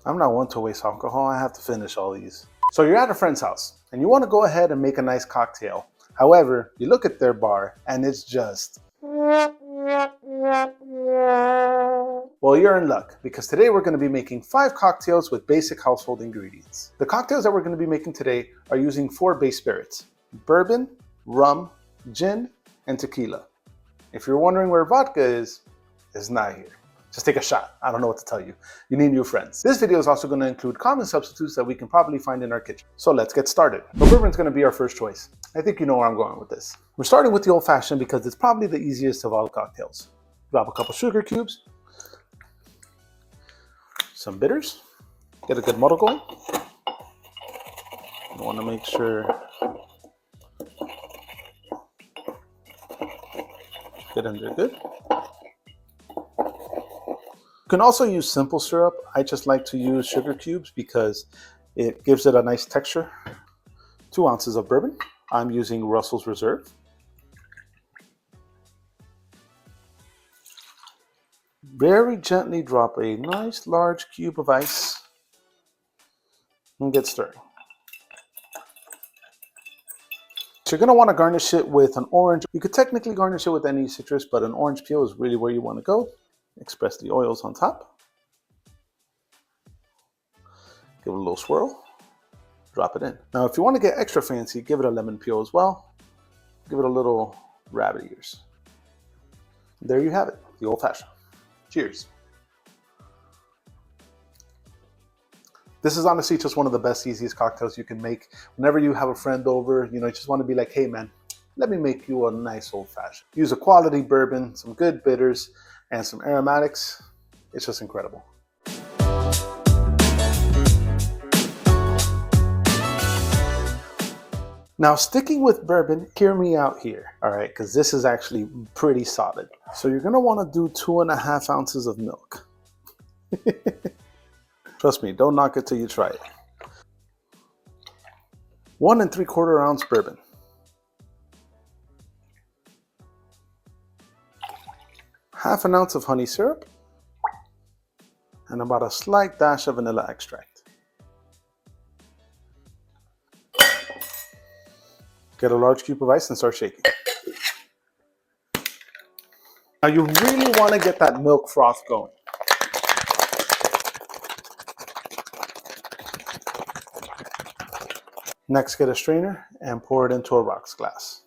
I'm not one to waste alcohol. I have to finish all these. So you're at a friend's house and you want to go ahead and make a nice cocktail. However, you look at their bar and it's just... Well, you're in luck, because today we're going to be making 5 cocktails with basic household ingredients. The cocktails that we're going to be making today are using 4 base spirits: bourbon, rum, gin, and tequila. If you're wondering where vodka is, it's not here. Just take a shot. I don't know what to tell you. You need new friends. This video is also going to include common substitutes that we can probably find in our kitchen. So let's get started. But bourbon's going to be our first choice. I think you know where I'm going with this. We're starting with the old-fashioned because it's probably the easiest of all the cocktails. Drop a couple sugar cubes, some bitters, get a good muddle going. You want to make sure get in there good. You can also use simple syrup. I just like to use sugar cubes because it gives it a nice texture. 2 ounces of bourbon. I'm using Russell's Reserve. Very gently drop a nice large cube of ice and get stirring. So you're going to want to garnish it with an orange. You could technically garnish it with any citrus, but an orange peel is really where you want to go. Express the oils on top. Give it a little swirl. Drop it in. Now, if you want to get extra fancy, give it a lemon peel as well. Give it a little rabbit ears. There you have it, the old-fashioned. Cheers. This is honestly just one of the best, easiest cocktails you can make. Whenever you have a friend over, you just want to be like, hey man, let me make you a nice old-fashioned. Use a quality bourbon, some good bitters, and some aromatics. It's just incredible. Now, sticking with bourbon, hear me out here, all right? Because this is actually pretty solid. So you're gonna wanna do 2.5 ounces of milk. Trust me, don't knock it till you try it. 1 3/4 ounce bourbon. Half an ounce of honey syrup, and about a slight dash of vanilla extract. Get a large cube of ice and start shaking. Now you really want to get that milk froth going. Next, get a strainer and pour it into a rocks glass.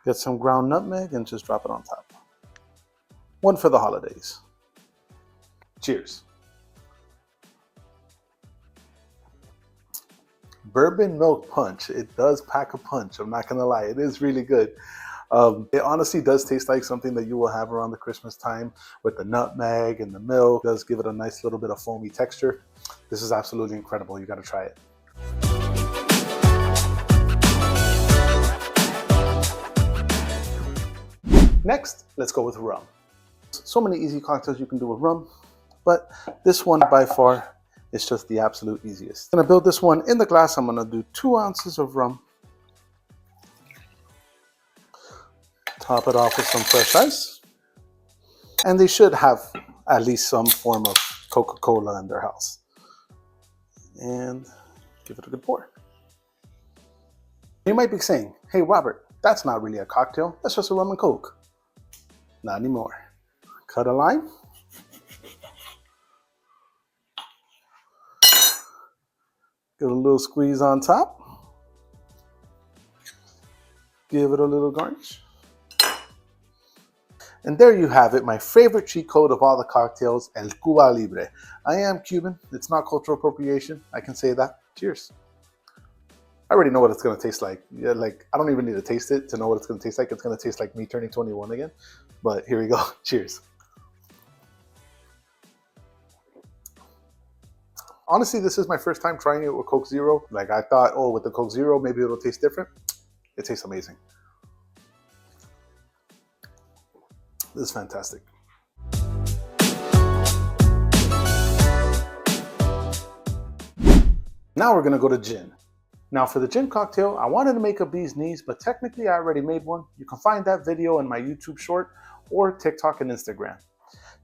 Get some ground nutmeg and just drop it on top. One for the holidays. Cheers. Bourbon milk punch. It does pack a punch. I'm not gonna lie. It is really good. It honestly does taste like something that you will have around the Christmas time with the nutmeg and the milk. It does give it a nice little bit of foamy texture. This is absolutely incredible. You gotta try it. Next, let's go with rum. So many easy cocktails you can do with rum, but this one by far is just the absolute easiest. I'm gonna build this one in the glass. I'm gonna do 2 ounces of rum. Top it off with some fresh ice. And they should have at least some form of Coca-Cola in their house. And give it a good pour. You might be saying, hey Robert, that's not really a cocktail. That's just a rum and Coke. Not anymore. Cut a lime. Get a little squeeze on top. Give it a little garnish. And there you have it, my favorite cheat code of all the cocktails, El Cuba Libre. I am Cuban. It's not cultural appropriation. I can say that. Cheers. I already know what it's going to taste like. Yeah, like, I don't even need to taste it to know what it's going to taste like. It's going to taste like me turning 21 again. But here we go. Cheers. Honestly, this is my first time trying it with Coke Zero. Like, I thought, oh, with the Coke Zero, maybe it'll taste different. It tastes amazing. This is fantastic. Now we're gonna go to gin. Now for the gin cocktail, I wanted to make a bee's knees, but technically I already made one. You can find that video in my YouTube short or TikTok and Instagram.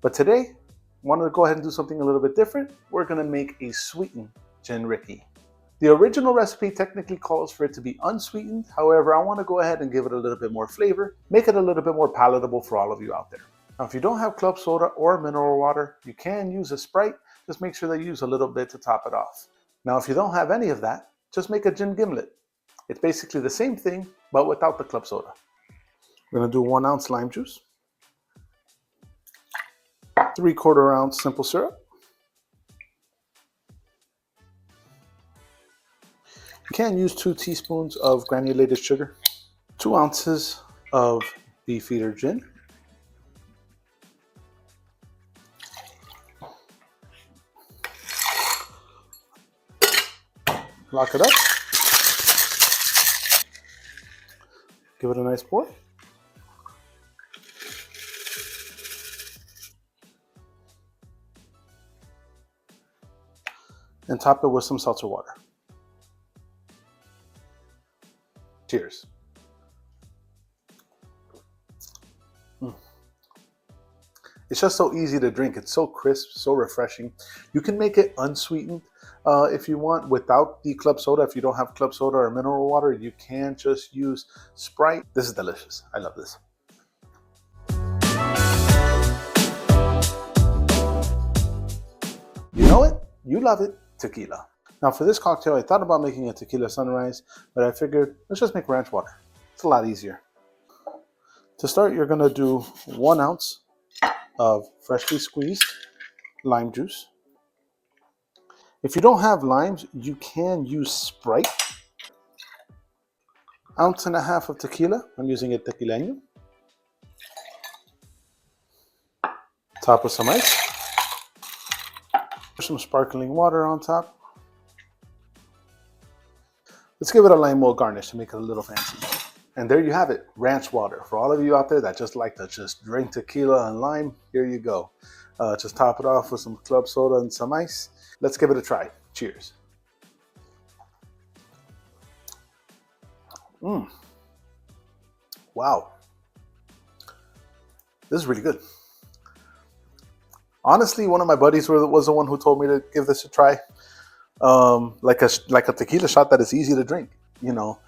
But today, I wanted to go ahead and do something a little bit different. We're gonna make a sweetened Gin Rickey. The original recipe technically calls for it to be unsweetened. However, I wanna go ahead and give it a little bit more flavor, make it a little bit more palatable for all of you out there. Now, if you don't have club soda or mineral water, you can use a Sprite. Just make sure that you use a little bit to top it off. Now, if you don't have any of that, just make a gin gimlet. It's basically the same thing, but without the club soda. We're gonna do 1 ounce lime juice, 3/4 ounce simple syrup. You can use 2 teaspoons of granulated sugar, 2 ounces of Beefeater gin, lock it up, give it a nice pour. And top it with some seltzer water. Cheers. It's just so easy to drink. It's so crisp, so refreshing. You can make it unsweetened if you want without the club soda. If you don't have club soda or mineral water, you can just use Sprite. This is delicious. I love this. You know it, you love it, tequila. Now for this cocktail, I thought about making a tequila sunrise, but I figured let's just make ranch water. It's a lot easier. To start, you're gonna do 1 ounce of freshly squeezed lime juice. If you don't have limes, you can use Sprite. 1.5 ounces of tequila. I'm using a tequileno. Top with some ice. Some sparkling water on top. Let's give it a lime garnish to make it a little fancy. And there you have it, ranch water. For all of you out there that just like to just drink tequila and lime, here you go. Just top it off with some club soda and some ice. Let's give it a try. Cheers. Wow. This is really good. Honestly, one of my buddies was the one who told me to give this a try. Like a tequila shot that is easy to drink, you know.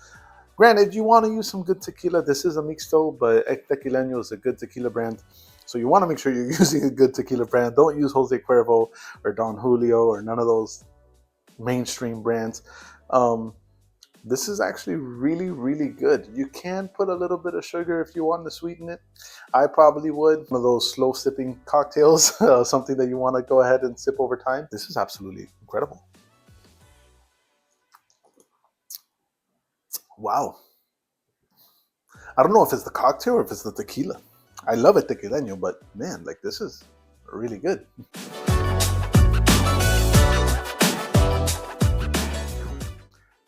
Granted, you want to use some good tequila. This is a mixto, but Tequileno is a good tequila brand. So you want to make sure you're using a good tequila brand. Don't use Jose Cuervo or Don Julio or none of those mainstream brands. This is actually really, really good. You can put a little bit of sugar if you want to sweeten it. I probably would. One of those slow sipping cocktails, something that you want to go ahead and sip over time. This is absolutely incredible. Wow. I don't know if it's the cocktail or if it's the tequila. I love it tequileno, but man, like this is really good.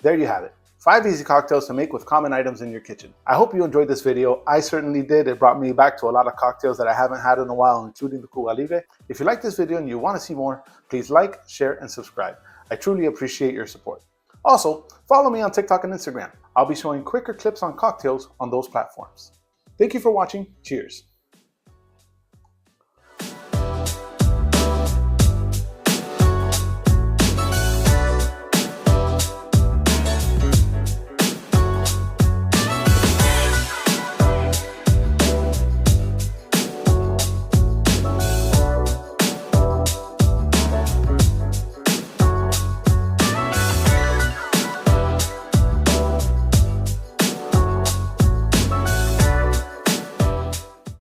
There you have it. 5 easy cocktails to make with common items in your kitchen. I hope you enjoyed this video. I certainly did. It brought me back to a lot of cocktails that I haven't had in a while, including the Cuba Libre. If you like this video and you want to see more, please like, share, and subscribe. I truly appreciate your support. Also, follow me on TikTok and Instagram. I'll be showing quicker clips on cocktails on those platforms. Thank you for watching. Cheers.